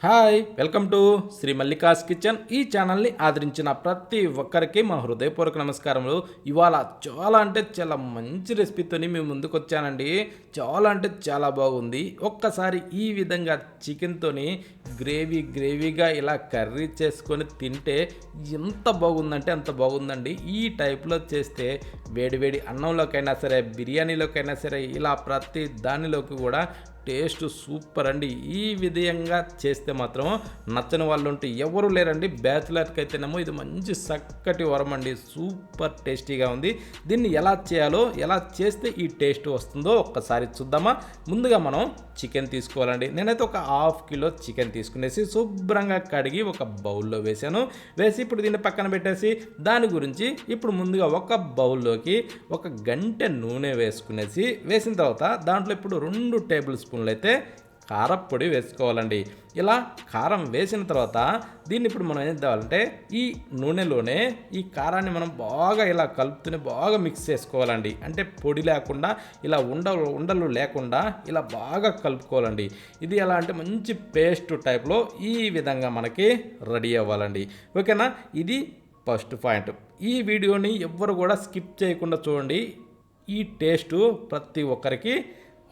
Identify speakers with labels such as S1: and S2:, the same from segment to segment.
S1: Hi welcome to Shri Mallika's kitchen. ఈ ఛానల్ని ఆదరించిన ప్రతి ఒక్కరికి మా హృదయపూర్వక నమస్కారములు. ఇవాళ చాలా అంటే చాలా మంచి రెసిపీతోని మేము ముందుకు వచ్చానండి. చాలా అంటే చాలా బాగుంది. ఒక్కసారి ఈ విధంగా చికెన్తోని గ్రేవీగా ఇలా కర్రీ చేసుకొని తింటే ఎంత బాగుందంటే అంత బాగుందండి. ఈ టైప్లో చేస్తే వేడివేడి అన్నంలోకైనా సరే, బిర్యానీలోకైనా సరే, ఇలా ప్రతి దానిలోకి కూడా టేస్ట్ సూపర్ అండి. ఈ విధంగా చేస్తే మాత్రం నచ్చని వాళ్ళు ఉంటే ఎవరు లేరండి. బ్యాచులర్కి అయితేనేమో ఇది మంచి చక్కటి వరం అండి. సూపర్ టేస్టీగా ఉంది. దీన్ని ఎలా చేయాలో, ఎలా చేస్తే ఈ టేస్ట్ వస్తుందో ఒక్కసారి చూద్దామా. ముందుగా మనం చికెన్ తీసుకోవాలండి. నేనైతే ఒక హాఫ్ కిలో చికెన్ తీసుకునేసి శుభ్రంగా కడిగి ఒక బౌల్లో వేసి ఇప్పుడు దీన్ని పక్కన పెట్టేసి దాని గురించి ఇప్పుడు ముందుగా ఒక బౌల్లోకి ఒక గంటె నూనె వేసిన తర్వాత దాంట్లో ఇప్పుడు 2 టేబుల్ స్పూన్లు అయితే కారప్పొడి వేసుకోవాలండి. ఇలా కారం వేసిన తర్వాత దీన్ని ఇప్పుడు మనం ఏం చేయాలంటే ఈ నూనెలోనే ఈ కారాన్ని మనం బాగా ఇలా కలుపుతూనే బాగా మిక్స్ చేసుకోవాలండి. అంటే పొడి లేకుండా ఇలా ఉండలు లేకుండా ఇలా బాగా కలుపుకోవాలండి. ఇది ఎలా అంటే మంచి పేస్ట్ టైప్లో ఈ విధంగా మనకి రెడీ అవ్వాలండి. ఓకేనా, ఇది ఫస్ట్ పాయింట్. ఈ వీడియోని ఎవ్వరు కూడా స్కిప్ చేయకుండా చూడండి. ఈ టేస్టు ప్రతి ఒక్కరికి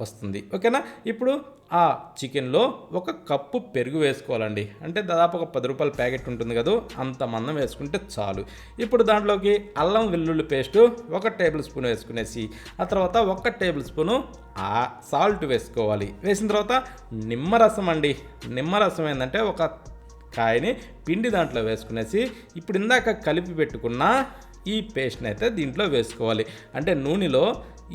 S1: వస్తుంది. ఓకేనా, ఇప్పుడు ఆ చికెన్లో 1 కప్పు పెరుగు వేసుకోవాలండి. అంటే దాదాపు ఒక 10 రూపాయల ప్యాకెట్ ఉంటుంది కదా, అంత మందం వేసుకుంటే చాలు. ఇప్పుడు దాంట్లోకి అల్లం వెల్లుల్లి పేస్టు 1 టేబుల్ స్పూన్ వేసుకునేసి ఆ తర్వాత 1 టేబుల్ స్పూను సాల్ట్ వేసుకోవాలి. వేసిన తర్వాత నిమ్మరసం అండి. నిమ్మరసం ఏంటంటే ఒక కాయని పిండి దాంట్లో వేసుకునేసి ఇప్పుడు ఇందాక కలిపి పెట్టుకున్న ఈ పేస్ట్ని అయితే దీంట్లో వేసుకోవాలి. అంటే నూనెలో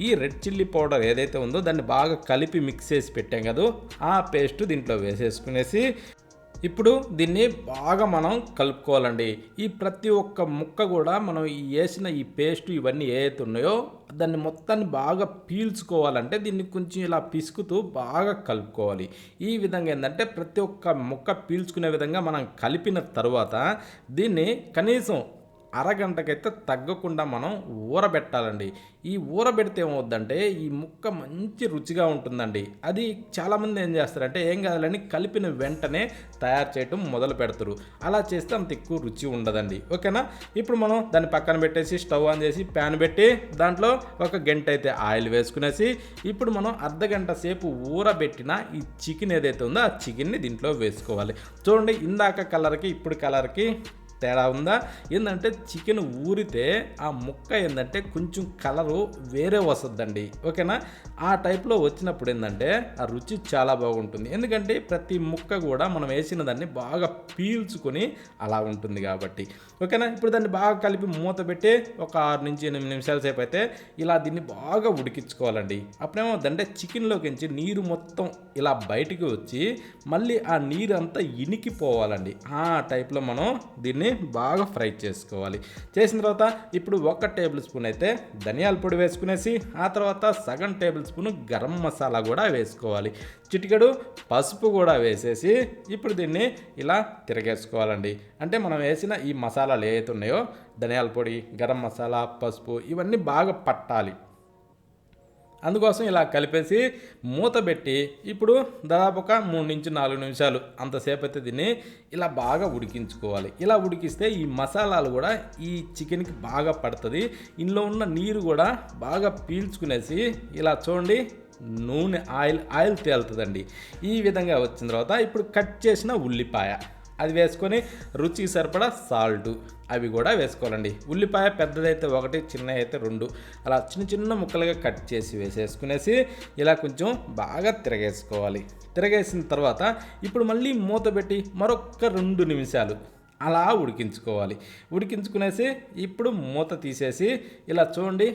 S1: ఈ రెడ్ చిల్లీ పౌడర్ ఏదైతే ఉందో దాన్ని బాగా కలిపి మిక్స్ చేసి పెట్టాం కదా, ఆ పేస్ట్ దీంట్లో వేసేసుకునేసి ఇప్పుడు దీన్ని బాగా మనం కలుపుకోవాలండి. ఈ ప్రతి ఒక్క ముక్క కూడా మనం వేసిన ఈ పేస్ట్ ఇవన్నీ ఏవైతే ఉన్నాయో దాన్ని మొత్తాన్ని బాగా పీల్చుకోవాలంటే దీన్ని కొంచెం ఇలా పిసుకుతూ బాగా కలుపుకోవాలి. ఈ విధంగా ఏంటంటే ప్రతి ఒక్క ముక్క పీల్చుకునే విధంగా మనం కలిపిన తర్వాత దీన్ని కనీసం అరగంటకైతే తగ్గకుండా మనం ఊరబెట్టాలండి. ఈ ఊరబెడితే ఏమవుద్దంటే ఈ ముక్క మంచి రుచిగా ఉంటుందండి. అది చాలామంది ఏం చేస్తారంటే ఏం కావాలని కలిపిన వెంటనే తయారు చేయటం మొదలు పెడతారు. అలా చేస్తే అంత ఎక్కువ రుచి ఉండదండి. ఓకేనా, ఇప్పుడు మనం దాన్ని పక్కన పెట్టేసి స్టవ్ ఆన్ చేసి ప్యాన్ పెట్టి దాంట్లో 1 గంట అయితే ఆయిల్ వేసుకునేసి ఇప్పుడు మనం అర్ధగంట సేపు ఊరబెట్టిన ఈ చికెన్ ఏదైతే ఉందో ఆ చికెన్ని దీంట్లో వేసుకోవాలి. చూడండి, ఇందాక కలర్కి ఇప్పుడు కలర్కి తేడా ఉందా? ఏంటంటే చికెన్ ఊరితే ఆ ముక్క ఏంటంటే కొంచెం కలరు వేరే వస్తుందండి. ఓకేనా, ఆ టైప్లో వచ్చినప్పుడు ఏంటంటే ఆ రుచి చాలా బాగుంటుంది. ఎందుకంటే ప్రతి ముక్క కూడా మనం వేసిన దాన్ని బాగా పీల్చుకొని అలా ఉంటుంది కాబట్టి. ఓకేనా, ఇప్పుడు దాన్ని బాగా కలిపి మూత పెట్టి ఒక 6 నుంచి 8 నిమిషాల సేపు అయితే ఇలా దీన్ని బాగా ఉడికించుకోవాలండి. అప్పుడేమవుతుందంటే చికెన్లోకించి నీరు మొత్తం ఇలా బయటికి వచ్చి మళ్ళీ ఆ నీరు అంతా ఇనికిపోవాలండి. ఆ టైప్లో మనం దీన్ని బాగా ఫ్రై చేసుకోవాలి. చేసిన తర్వాత ఇప్పుడు 1 టేబుల్ స్పూన్ అయితే ధనియాల పొడి వేసుకునేసి ఆ తర్వాత సగం టేబుల్ స్పూన్ గరం మసాలా కూడా వేసుకోవాలి. చిటికెడు పసుపు కూడా వేసేసి ఇప్పుడు దీన్ని ఇలా తిరగేసుకోవాలండి. అంటే మనం వేసిన ఈ మసాలాలు ఏవైతే ఉన్నాయో ధనియాల పొడి, గరం మసాలా, పసుపు ఇవన్నీ బాగా పట్టాలి. అందుకోసం ఇలా కలిపేసి మూత పెట్టి ఇప్పుడు దాదాపు ఒక 3 నుంచి 4 నిమిషాలు అంతసేపు అయితే దీన్ని ఇలా బాగా ఉడికించుకోవాలి. ఇలా ఉడికిస్తే ఈ మసాలాలు కూడా ఈ చికెన్కి బాగా పడుతుంది. ఇందులో ఉన్న నీరు కూడా బాగా పీల్చుకునేసి ఇలా చూడండి నూనె ఆయిల్ తేలుతుందండి. ఈ విధంగా వచ్చిన తర్వాత ఇప్పుడు కట్ చేసిన ఉల్లిపాయ అది వేసుకొని రుచికి సరిపడా సాల్టు అవి కూడా వేసుకోవాలండి. ఉల్లిపాయ పెద్దదైతే 1, చిన్నవి అయితే 2 అలా చిన్న ముక్కలుగా కట్ చేసి వేసేసుకునేసి ఇలా కొంచెం బాగా తిరగేసుకోవాలి. తిరగేసిన తర్వాత ఇప్పుడు మళ్ళీ మూత పెట్టి మరొక 2 నిమిషాలు అలా ఉడికించుకునేసి ఇప్పుడు మూత తీసేసి ఇలా చూడండి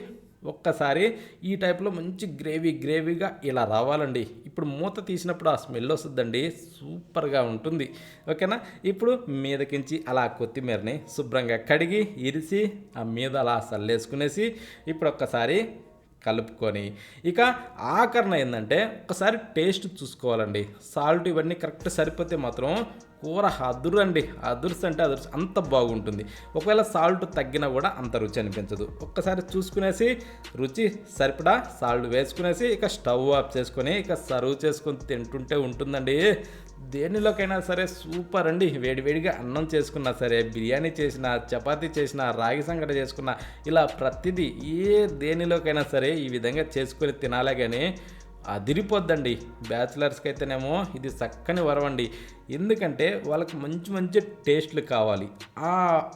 S1: ఒక్కసారి ఈ టైప్లో మంచి గ్రేవీగా ఇలా రావాలండి. ఇప్పుడు మూత తీసినప్పుడు ఆ స్మెల్ వస్తుందండి, సూపర్గా ఉంటుంది. ఓకేనా, ఇప్పుడు మీదకించి అలా కొత్తిమీరని శుభ్రంగా కడిగి ఇరిసి ఆ మీద అలా చల్లేసుకునేసి ఇప్పుడు ఒక్కసారి కలుపుకొని ఇక ఆఖరణ ఏంటంటే ఒకసారి టేస్ట్ చూసుకోవాలండి. సాల్ట్ ఇవన్నీ కరెక్ట్ సరిపోతే మాత్రం కూర అదుర్స్ అంత బాగుంటుంది. ఒకవేళ సాల్ట్ తగ్గినా కూడా అంత రుచి అనిపించదు. ఒక్కసారి చూసుకునేసి రుచి సరిపడా సాల్ట్ వేసుకునేసి ఇక స్టవ్ ఆఫ్ చేసుకొని ఇక సర్వ్ చేసుకొని తింటుంటే ఉంటుందండి. దేనిలోకైనా సరే సూపర్ అండి. వేడివేడిగా అన్నం చేసుకున్నా సరే, బిర్యానీ చేసినా, చపాతీ చేసినా, రాగి సంగట చేసుకున్నా, ఇలా ప్రతిదీ దేనిలోకైనా సరే ఈ విధంగా చేసుకొని తినాలే కానీ అదిరిపోద్దండి. బ్యాచిలర్స్కి అయితేనేమో ఇది చక్కని వరం అండి. ఎందుకంటే వాళ్ళకి మంచి మంచి టేస్ట్లు కావాలి.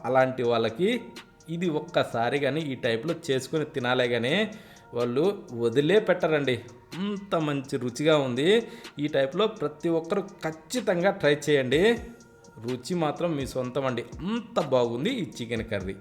S1: అలాంటి వాళ్ళకి ఇది ఒక్కసారి కానీ ఈ టైప్లో చేసుకొని తినాలే కానీ వాళ్ళు వదిలే పెట్టరండి. అంత మంచి రుచిగా ఉంది. ఈ టైప్లో ప్రతి ఒక్కరు ఖచ్చితంగా ట్రై చేయండి. రుచి మాత్రం మీ సొంతం అండి. అంత బాగుంది ఈ చికెన్ కర్రీ.